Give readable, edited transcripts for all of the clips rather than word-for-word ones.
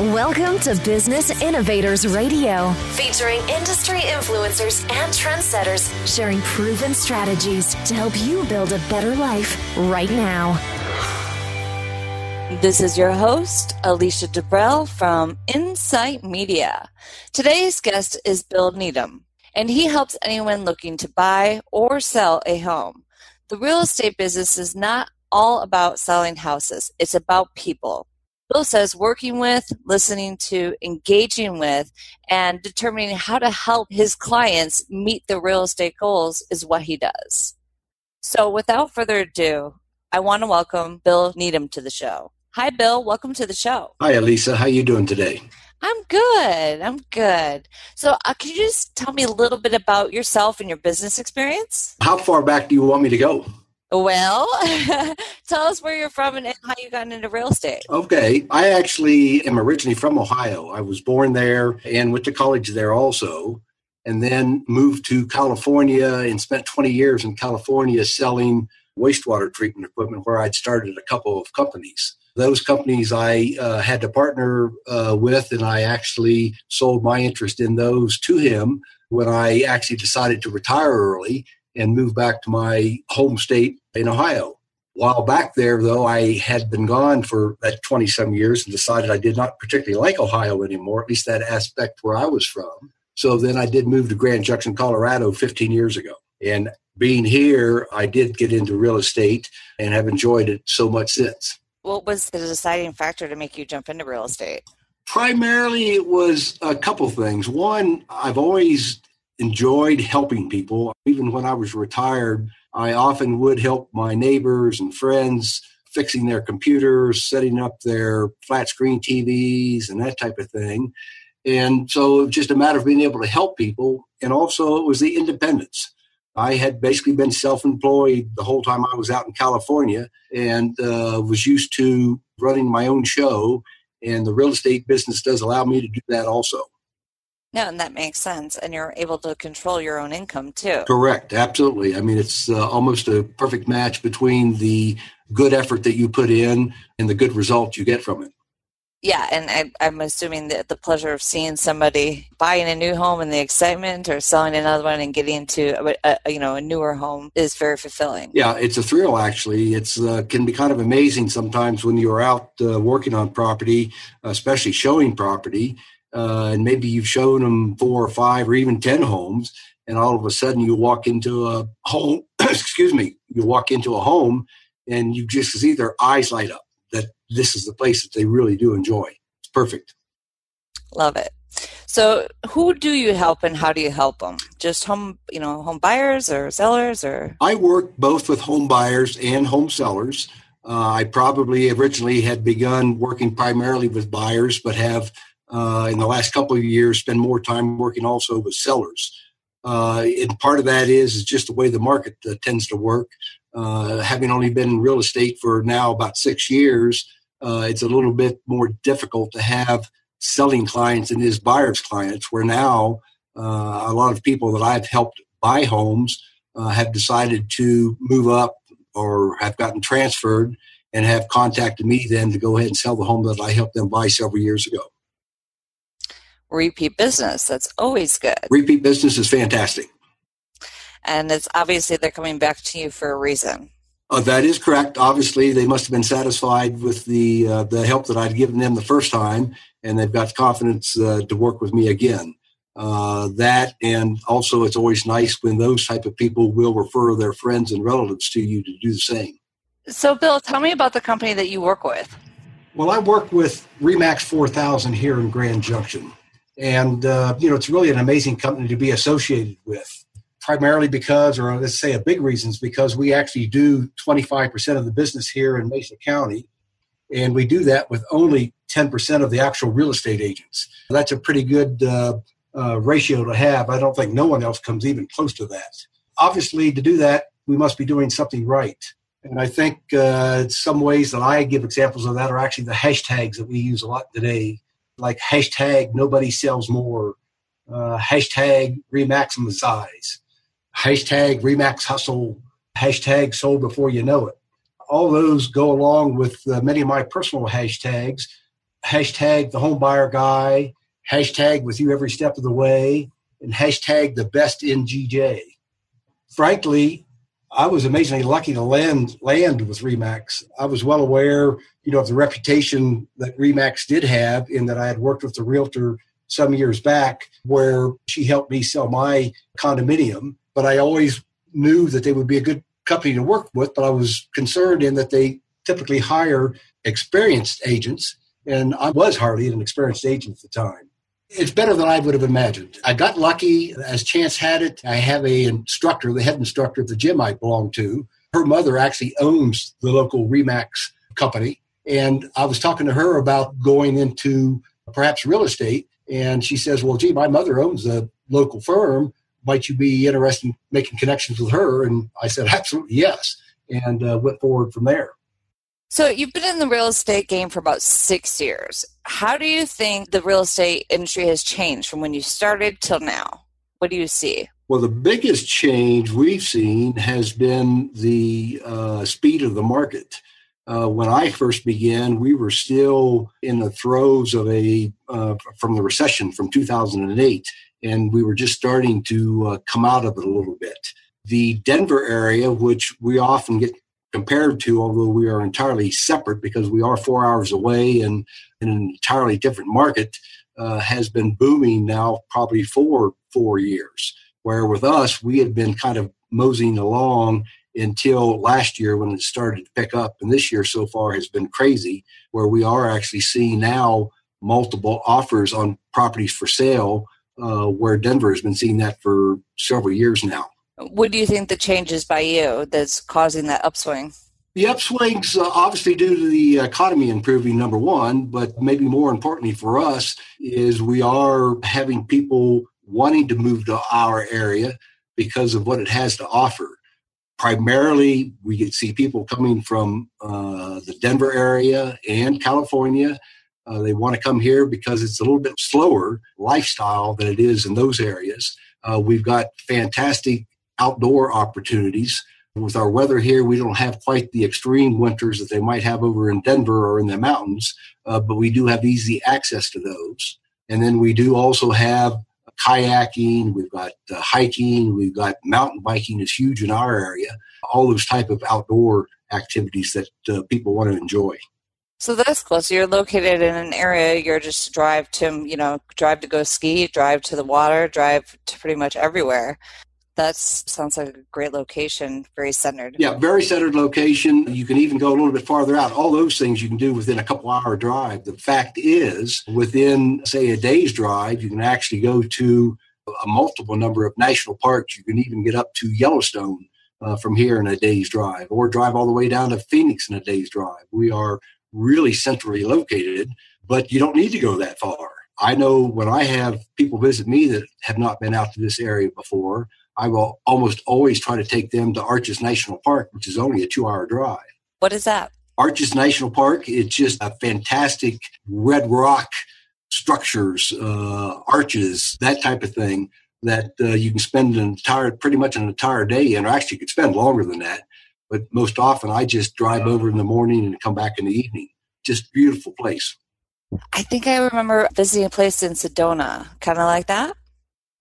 Welcome to Business Innovators Radio, featuring industry influencers and trendsetters sharing proven strategies to help you build a better life right now. This is your host, Alicia Dubrell from Insight Media. Today's guest is Bill Needham, and he helps anyone looking to buy or sell a home. The real estate business is not all about selling houses. It's about people. Bill says working with, listening to, engaging with, and determining how to help his clients meet their real estate goals is what he does. So without further ado, I want to welcome Bill Needham to the show. Hi, Bill. Welcome to the show. Hi, Elisa. How you doing today? I'm good. So can you just tell me a little bit about yourself and your business experience? How far back do you want me to go? Well, tell us where you're from and how you got into real estate. Okay. I actually am originally from Ohio. I was born there and went to college there also, and then moved to California and spent 20 years in California selling wastewater treatment equipment, where I'd started a couple of companies. Those companies I had to partner with, and I actually sold my interest in those to him when I actually decided to retire early and move back to my home state in Ohio. While back there, though, I had been gone for that 20-some years and decided I did not particularly like Ohio anymore, at least that aspect where I was from. So then I did move to Grand Junction, Colorado 15 years ago. And being here, I did get into real estate and have enjoyed it so much since. What was the deciding factor to make you jump into real estate? Primarily, it was a couple things. One, I've always enjoyed helping people. Even when I was retired, I often would help my neighbors and friends fixing their computers, setting up their flat screen TVs and that type of thing. And so it was just a matter of being able to help people. And also it was the independence. I had basically been self-employed the whole time I was out in California and was used to running my own show. And the real estate business does allow me to do that also. No, and that makes sense. And you're able to control your own income too. Correct. Absolutely. I mean, it's almost a perfect match between the good effort that you put in and the good result you get from it. Yeah, and I'm assuming that the pleasure of seeing somebody buying a new home and the excitement, or selling another one and getting into a newer home is very fulfilling. Yeah, it's a thrill, actually. It's can be kind of amazing sometimes when you're out working on property, especially showing property. And maybe you've shown them 4 or 5 or even 10 homes, and all of a sudden you walk into a home, you walk into a home and you just see their eyes light up that this is the place that they really do enjoy. It's perfect. Love it. So who do you help and how do you help them? Just home buyers or sellers, or? I work both with home buyers and home sellers. I probably originally had begun working primarily with buyers, but have in the last couple of years, spend more time working also with sellers. And part of that is just the way the market tends to work. Having only been in real estate for now about 6 years, it's a little bit more difficult to have selling clients than it is buyers clients, where now a lot of people that I've helped buy homes have decided to move up or have gotten transferred and have contacted me then to go ahead and sell the home that I helped them buy several years ago. Repeat business. That's always good. Repeat business is fantastic. And it's obviously they're coming back to you for a reason. That is correct. Obviously, they must have been satisfied with the help that I'd given them the first time, and they've got confidence to work with me again. That, and also it's always nice when those type of people will refer their friends and relatives to you to do the same. So, Bill, tell me about the company that you work with. Well, I work with Remax 4000 here in Grand Junction. And, it's really an amazing company to be associated with, primarily because, or let's say a big reason is because we actually do 25% of the business here in Mesa County. And we do that with only 10% of the actual real estate agents. That's a pretty good ratio to have. I don't think no one else comes even close to that. Obviously, to do that, we must be doing something right. And I think some ways that I give examples of that are actually the hashtags that we use a lot today. Like hashtag nobody sells more, hashtag remaximize, hashtag Remax hustle, hashtag sold before you know it. All those go along with many of my personal hashtags. hashtag the home buyer guy, hashtag with you every step of the way, and hashtag TheBESTinGJ. Frankly, I was amazingly lucky to land with Remax. I was well aware, of the reputation that Remax did have, in that I had worked with the realtor some years back where she helped me sell my condominium. But I always knew that they would be a good company to work with, but I was concerned in that they typically hire experienced agents, and I was hardly an experienced agent at the time. It's better than I would have imagined. I got lucky. As chance had it, I have a instructor, the head instructor of the gym I belong to. Her mother actually owns the local Remax company. And I was talking to her about going into perhaps real estate. And she says, well, gee, my mother owns a local firm. Might you be interested in making connections with her? And I said, absolutely, yes. And went forward from there. So you've been in the real estate game for about 6 years. How do you think the real estate industry has changed from when you started till now? What do you see? Well, the biggest change we've seen has been the speed of the market. When I first began, we were still in the throes of from the recession from 2008, and we were just starting to come out of it a little bit. The Denver area, which we often get compared to, although we are entirely separate because we are 4 hours away and in an entirely different market, has been booming now probably for 4 years. Where with us, we had been kind of moseying along until last year when it started to pick up. And this year so far has been crazy, where we are actually seeing now multiple offers on properties for sale, where Denver has been seeing that for several years now. What do you think the change is by you that's causing that upswing? The upswing's obviously due to the economy improving, number one, but maybe more importantly for us is we are having people wanting to move to our area because of what it has to offer. Primarily, we can see people coming from the Denver area and California. They want to come here because it's a little bit slower lifestyle than it is in those areas. We've got fantastic outdoor opportunities. With our weather here, we don't have quite the extreme winters that they might have over in Denver or in the mountains, but we do have easy access to those. And then we do also have kayaking, we've got hiking, we've got mountain biking is huge in our area, all those type of outdoor activities that people want to enjoy. So that's cool. So you're located in an area you're just drive to go ski, drive to the water, drive to pretty much everywhere. That sounds like a great location, very centered. Yeah, very centered location. You can even go a little bit farther out. All those things you can do within a couple-hour drive. The fact is, within, say, a day's drive, you can actually go to a multiple number of national parks. You can even get up to Yellowstone from here in a day's drive, or drive all the way down to Phoenix in a day's drive. We are really centrally located, but you don't need to go that far. I know when I have people visit me that have not been out to this area before, I will almost always try to take them to Arches National Park, which is only a 2-hour drive. What is that? Arches National Park, it's just a fantastic red rock structures, arches, that type of thing that you can spend pretty much an entire day in, or actually you could spend longer than that. But most often I just drive over in the morning and come back in the evening. Just beautiful place. I think I remember visiting a place in Sedona, kind of like that,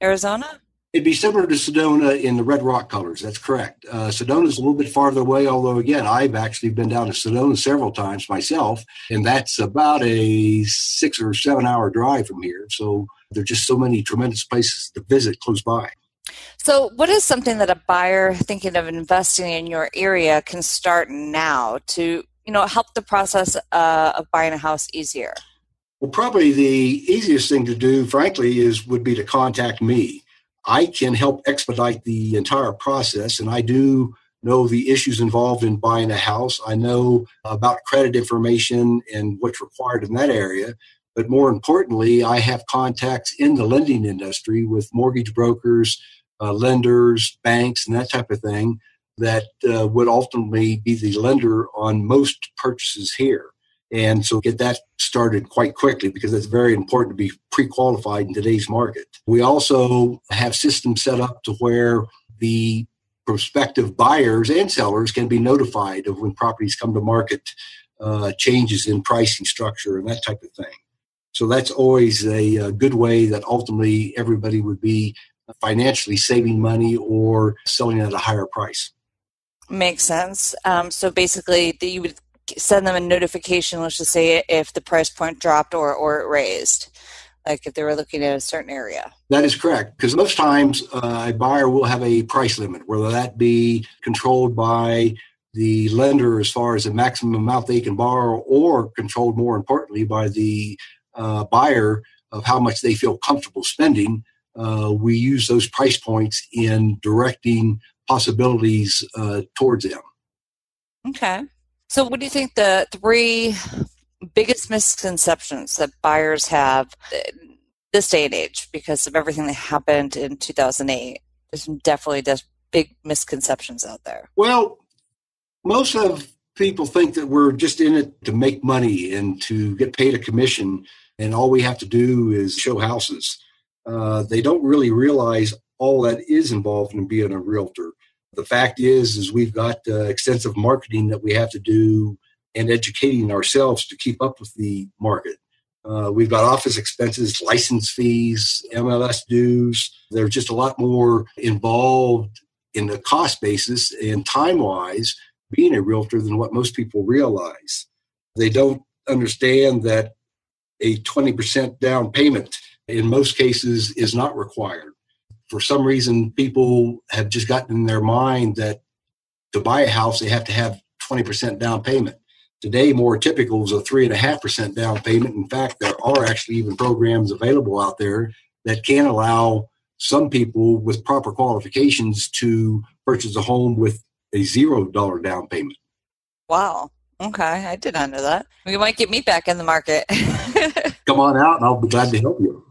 Arizona. It'd be similar to Sedona in the red rock colors. That's correct. Sedona's a little bit farther away, although, again, I've actually been down to Sedona several times myself, and that's about a 6 or 7 hour drive from here. So there are just so many tremendous places to visit close by. So what is something that a buyer thinking of investing in your area can start now to, help the process of buying a house easier? Well, probably the easiest thing to do, frankly, would be to contact me. I can help expedite the entire process, and I do know the issues involved in buying a house. I know about credit information and what's required in that area. But more importantly, I have contacts in the lending industry with mortgage brokers, lenders, banks, and that type of thing that would ultimately be the lender on most purchases here. And so get that started quite quickly because it's very important to be pre-qualified in today's market. We also have systems set up to where the prospective buyers and sellers can be notified of when properties come to market changes in pricing structure and that type of thing. So that's always a good way that ultimately everybody would be financially saving money or selling at a higher price. Makes sense. So basically, you would send them a notification, let's just say, if the price point dropped or it raised, like if they were looking at a certain area. That is correct, because most times a buyer will have a price limit, whether that be controlled by the lender as far as the maximum amount they can borrow, or controlled more importantly by the buyer of how much they feel comfortable spending. We use those price points in directing possibilities towards them. Okay. So what do you think the 3 biggest misconceptions that buyers have this day and age because of everything that happened in 2008? There's definitely big misconceptions out there. Well, most of people think that we're just in it to make money and to get paid a commission, and all we have to do is show houses. They don't really realize all that is involved in being a realtor. The fact is we've got extensive marketing that we have to do and educating ourselves to keep up with the market. We've got office expenses, license fees, MLS dues. There's just a lot more involved in the cost basis and time-wise being a realtor than what most people realize. They don't understand that a 20% down payment in most cases is not required. For some reason, people have just gotten in their mind that to buy a house, they have to have 20% down payment. Today, more typical is a 3.5% down payment. In fact, there are actually even programs available out there that can allow some people with proper qualifications to purchase a home with a $0 down payment. Wow. Okay. I did not know that. You might get me back in the market. Come on out and I'll be glad to help you.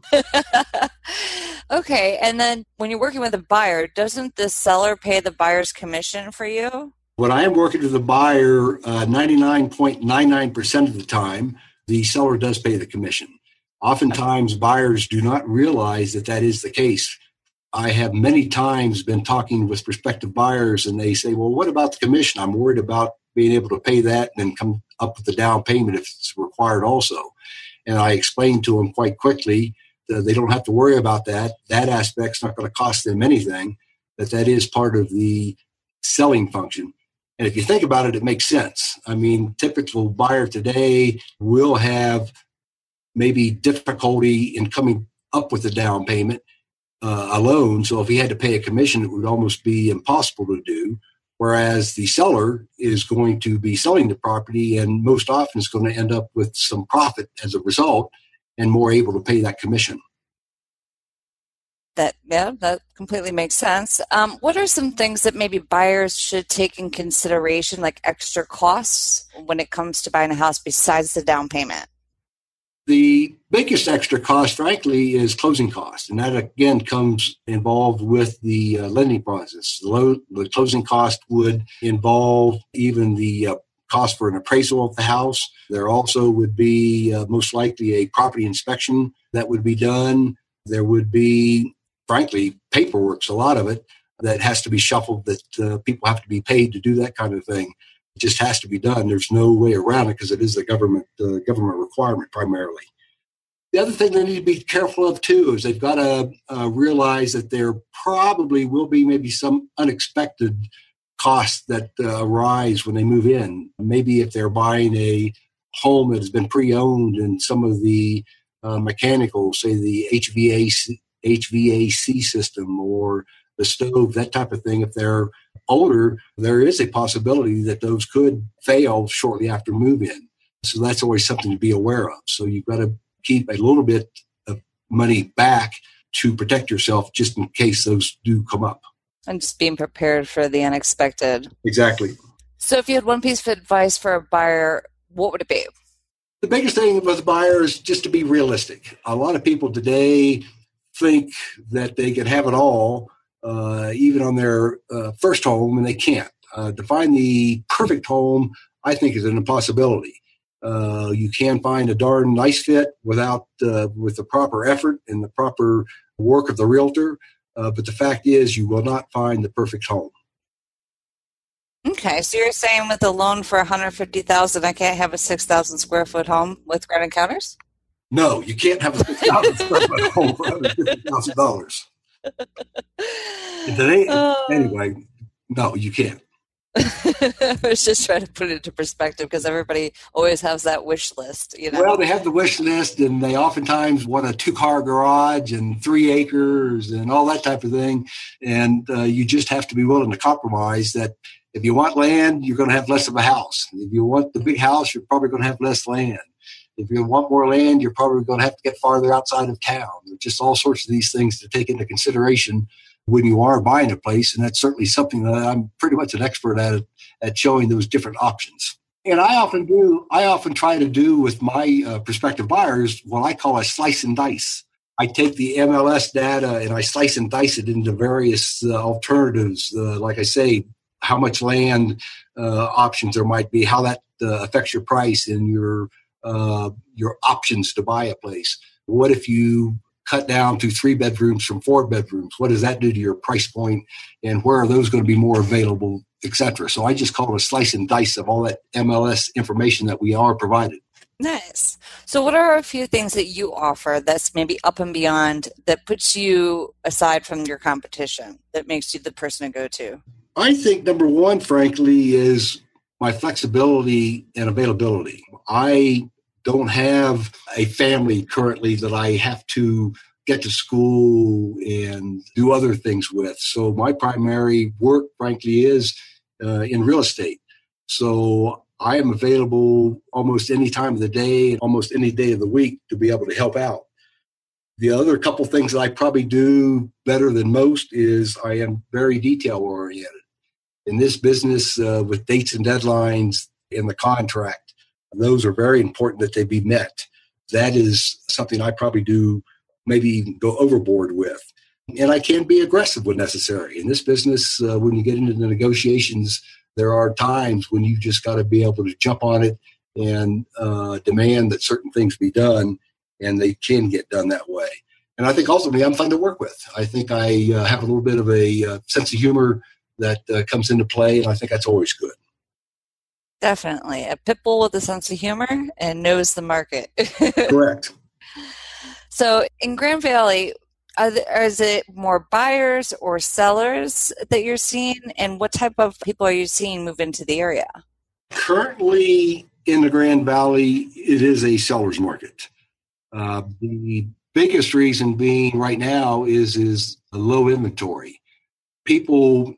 Okay. And then when you're working with a buyer, doesn't the seller pay the buyer's commission for you? When I am working with a buyer, 99.99% of the time, the seller does pay the commission. Oftentimes, buyers do not realize that that is the case. I have many times been talking with prospective buyers and they say, well, what about the commission? I'm worried about being able to pay that and then come up with the down payment if it's required also. And I explain to them quite quickly that they don't have to worry about that. That aspect's not going to cost them anything, that is part of the selling function. And if you think about it, it makes sense. I mean, typical buyer today will have maybe difficulty in coming up with the down payment alone. So if he had to pay a commission, it would almost be impossible to do. Whereas the seller is going to be selling the property and most often is going to end up with some profit as a result and more able to pay that commission. That completely makes sense. What are some things that maybe buyers should take in consideration, like extra costs when it comes to buying a house besides the down payment? The biggest extra cost, frankly, is closing costs. And that, again, comes involved with the lending process. The closing cost would involve even the cost for an appraisal of the house. There also would be most likely a property inspection that would be done. There would be, frankly, paperwork, a lot of it, that has to be shuffled, that people have to be paid to do that kind of thing. It just has to be done. There's no way around it because it is the government requirement primarily. The other thing they need to be careful of, too, is they've got to realize that there probably will be maybe some unexpected costs that arise when they move in. Maybe if they're buying a home that has been pre-owned and some of the mechanical, say the HVAC system or the stove, that type of thing, if they're older, there is a possibility that those could fail shortly after move-in. So that's always something to be aware of. So you've got to keep a little bit of money back to protect yourself just in case those do come up. And just being prepared for the unexpected. Exactly. So if you had one piece of advice for a buyer, what would it be? The biggest thing with a buyer is just to be realistic. A lot of people today think that they can have it all, even on their first home, and they can't. To find the perfect home, I think, is an impossibility. You can find a darn nice fit with the proper effort and the proper work of the realtor, but the fact is you will not find the perfect home. Okay, so you're saying with a loan for $150,000, I can't have a 6,000 square foot home with granite counters? No, you can't have a 6,000 square foot home for $150,000. Today, anyway, no, you can't. I was just trying to put it into perspective because everybody always has that wish list, you know? Well, they have the wish list, and they oftentimes want a 2-car garage and 3 acres and all that type of thing. And you just have to be willing to compromise that if you want land, you're going to have less of a house. If you want the big house, you're probably going to have less land. If you want more land, you're probably going to have to get farther outside of town. There's just all sorts of these things to take into consideration when you are buying a place. And that's certainly something that I'm pretty much an expert at showing those different options. And I often try to do with my prospective buyers what I call a slice and dice. I take the MLS data and I slice and dice it into various alternatives. Like I say, how much land options there might be, how that affects your price and your options to buy a place. What if you cut down to 3 bedrooms from 4 bedrooms? What does that do to your price point, and where are those going to be more available, etc.? So I just call it a slice and dice of all that MLS information that we are provided. Nice. So what are a few things that you offer that's maybe up and beyond that puts you aside from your competition, that makes you the person to go to? I think number one, frankly, is my flexibility and availability. I don't have a family currently that I have to get to school and do other things with. So my primary work, frankly, is in real estate. So I am available almost any time of the day, almost any day of the week to be able to help out. The other couple things that I probably do better than most is I am very detail-oriented. In this business, with dates and deadlines in the contract, those are very important that they be met. That is something I probably do maybe even go overboard with. And I can be aggressive when necessary. In this business, when you get into the negotiations, there are times when you just got to be able to jump on it and demand that certain things be done, and they can get done that way. And I think ultimately I'm fun to work with. I think I have a little bit of a sense of humor that comes into play, and I think that's always good. Definitely. A pit bull with a sense of humor and knows the market. Correct. So in Grand Valley, is it more buyers or sellers that you're seeing? And what type of people are you seeing move into the area? Currently in the Grand Valley, it is a seller's market. The biggest reason being right now is low inventory. People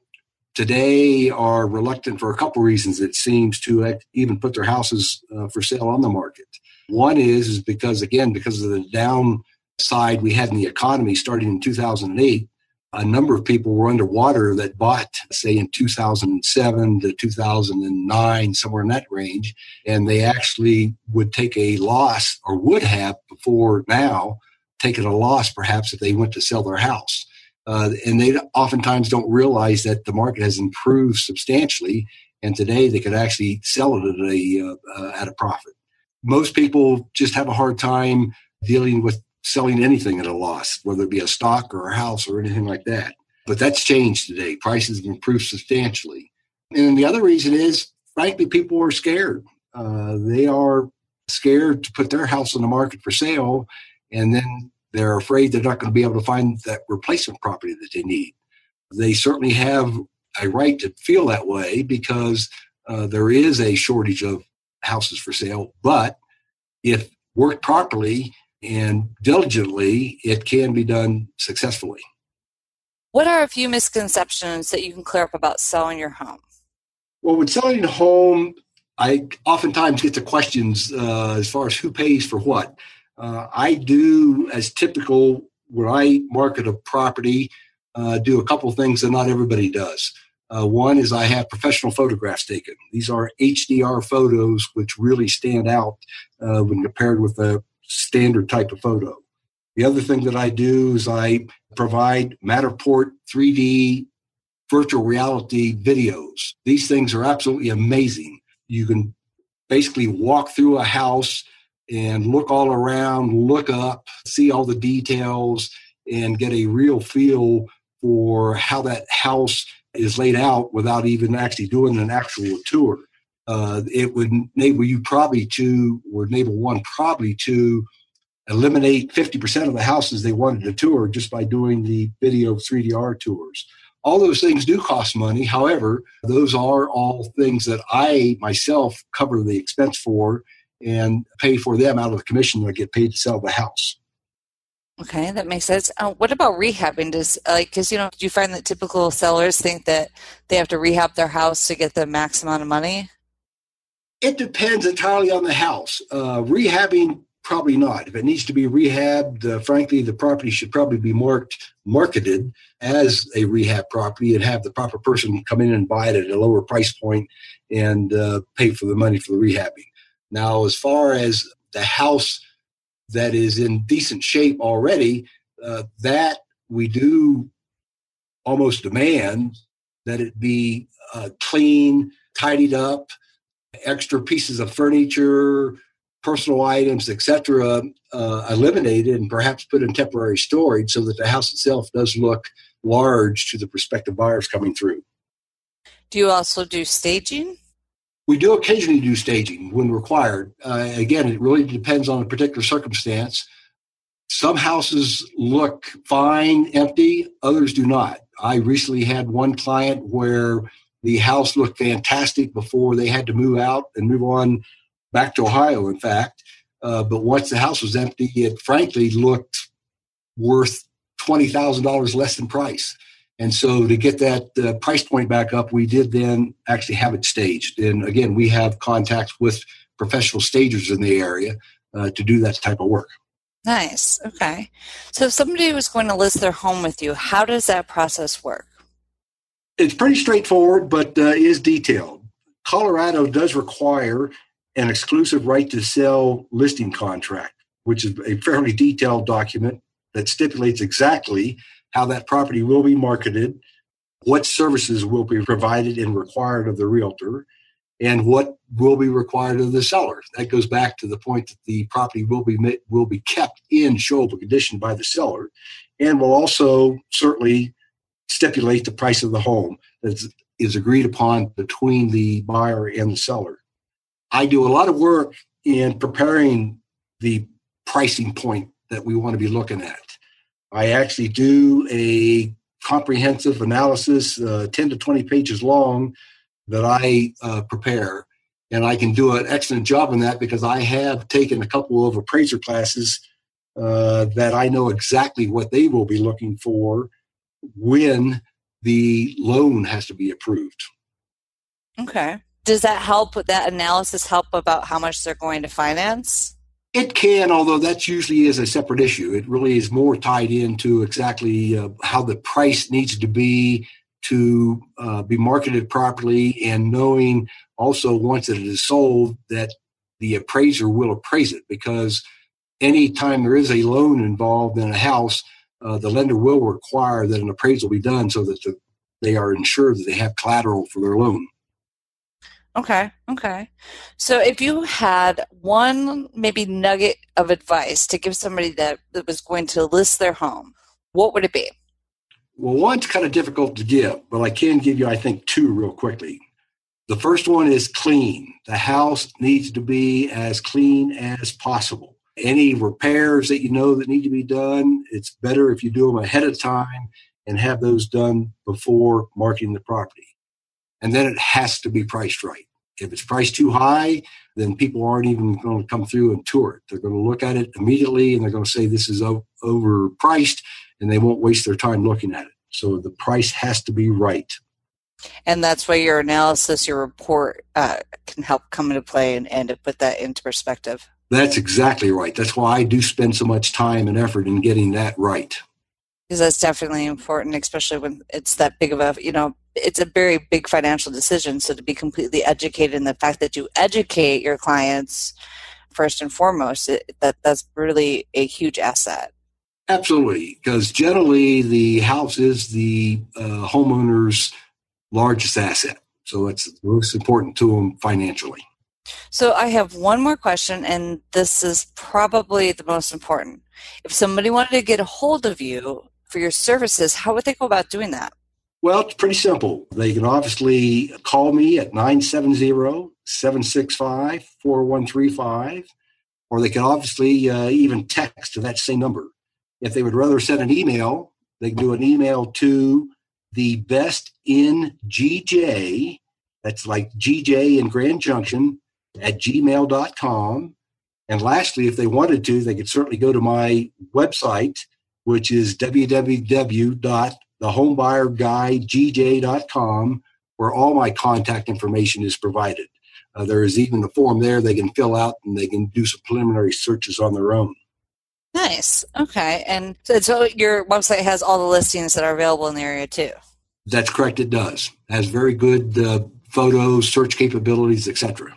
today are reluctant for a couple reasons, it seems, to even put their houses for sale on the market. One is because of the downside we had in the economy starting in 2008. A number of people were underwater that bought, say, in 2007 to 2009, somewhere in that range, and they actually would take a loss, or would have before now taken a loss perhaps if they went to sell their house. And they oftentimes don't realize that the market has improved substantially, and today they could actually sell it at a profit. Most people just have a hard time dealing with selling anything at a loss, whether it be a stock or a house or anything like that. But that's changed today. Prices have improved substantially. And then the other reason is, frankly, people are scared. They are scared to put their house on the market for sale, and then they're afraid they're not going to be able to find that replacement property that they need. They certainly have a right to feel that way because there is a shortage of houses for sale. But if worked properly and diligently, it can be done successfully. What are a few misconceptions that you can clear up about selling your home? Well, with selling a home, I oftentimes get the questions as far as who pays for what. I do, as typical, when I market a property, do a couple of things that not everybody does. One is I have professional photographs taken. These are HDR photos, which really stand out when compared with a standard type of photo. The other thing that I do is I provide Matterport 3D virtual reality videos. These things are absolutely amazing. You can basically walk through a house and look all around, look up, see all the details, and get a real feel for how that house is laid out without even actually doing an actual tour. It would enable you probably to, or enable one probably to eliminate 50% of the houses they wanted to tour just by doing the video 3DR tours. All those things do cost money. However, those are all things that I myself cover the expense for and pay for them out of the commission that I get paid to sell the house. Okay, that makes sense. What about rehabbing? Because do you find that typical sellers think that they have to rehab their house to get the max amount of money? It depends entirely on the house. Rehabbing, probably not. If it needs to be rehabbed, frankly, the property should probably be marketed as a rehab property and have the proper person come in and buy it at a lower price point and pay for the money for the rehabbing. Now, as far as the house that is in decent shape already, that we do almost demand that it be clean, tidied up, extra pieces of furniture, personal items, etc., eliminated and perhaps put in temporary storage so that the house itself does look large to the prospective buyers coming through. Do you also do staging? We do occasionally do staging when required. Again, it really depends on a particular circumstance. Some houses look fine, empty. Others do not. I recently had one client where the house looked fantastic before they had to move out and move on back to Ohio, in fact. But once the house was empty, it frankly looked worth $20,000 less than price. And so to get that price point back up, we did then actually have it staged. And again, we have contacts with professional stagers in the area to do that type of work. Nice. Okay. So if somebody was going to list their home with you, how does that process work? It's pretty straightforward, but is detailed. Colorado does require an exclusive right to sell listing contract, which is a fairly detailed document that stipulates exactly how that property will be marketed, what services will be provided and required of the realtor, and what will be required of the seller. That goes back to the point that the property will be kept in showable condition by the seller, and will also certainly stipulate the price of the home that is agreed upon between the buyer and the seller. I do a lot of work in preparing the pricing point that we want to be looking at. I actually do a comprehensive analysis, 10 to 20 pages long, that I prepare. And I can do an excellent job on that because I have taken a couple of appraiser classes that I know exactly what they will be looking for when the loan has to be approved. Okay. Does that help with that analysis help about how much they're going to finance? It can, although that usually is a separate issue. It really is more tied into exactly how the price needs to be marketed properly, and knowing also once it is sold that the appraiser will appraise it, because anytime there is a loan involved in a house, the lender will require that an appraisal be done so that they are ensured that they have collateral for their loan. Okay. So if you had one maybe nugget of advice to give somebody that was going to list their home, what would it be? Well, one's kind of difficult to give, but I can give you, I think, two real quickly. The first one is clean. The house needs to be as clean as possible. Any repairs that you know that need to be done, it's better if you do them ahead of time and have those done before marketing the property. And then it has to be priced right. If it's priced too high, then people aren't even going to come through and tour it. They're going to look at it immediately and they're going to say this is overpriced, and they won't waste their time looking at it. So the price has to be right. And that's why your analysis, your report can help come into play and to put that into perspective. That's exactly right. That's why I do spend so much time and effort in getting that right. Because that's definitely important, especially when it's that big of a, it's a very big financial decision. So to be completely educated in the fact that you educate your clients first and foremost, that's really a huge asset. Absolutely. Because generally the house is the homeowner's largest asset. So it's most important to them financially. So I have one more question, and this is probably the most important. If somebody wanted to get a hold of you for your services, how would they go about doing that? Well, it's pretty simple. They can obviously call me at 970-765-4135, or they can obviously even text to that same number. If they would rather send an email, they can do an email to TheBESTinGJ, that's like GJ in Grand Junction, at gmail.com. And lastly, if they wanted to, they could certainly go to my website, which is www.thehomebuyerguidegj.com, where all my contact information is provided. There is even a form there they can fill out, and they can do some preliminary searches on their own. Nice. Okay. And so your website has all the listings that are available in the area too? That's correct. It does. It has very good photos, search capabilities, etc.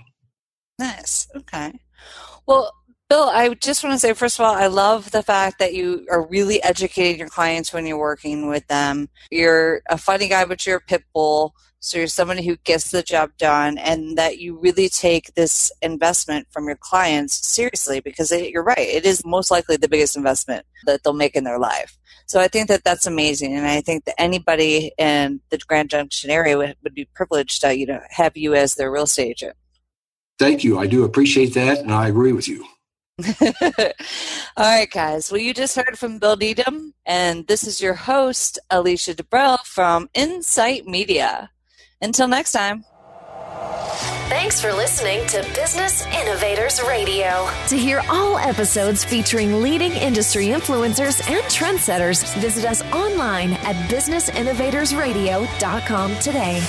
Nice. Okay. Well, Bill, I just want to say, first of all, I love the fact that you are really educating your clients when you're working with them. You're a funny guy, but you're a pit bull. So you're somebody who gets the job done, and that you really take this investment from your clients seriously, because you're right. It is most likely the biggest investment that they'll make in their life. So I think that that's amazing. And I think that anybody in the Grand Junction area would be privileged to, have you as their real estate agent. Thank you. I do appreciate that, and I agree with you. All right, guys. Well, you just heard from Bill Needham, and this is your host, Alicia DeBrell from Insight Media. Until next time. Thanks for listening to Business Innovators Radio. To hear all episodes featuring leading industry influencers and trendsetters, visit us online at businessinnovatorsradio.com today.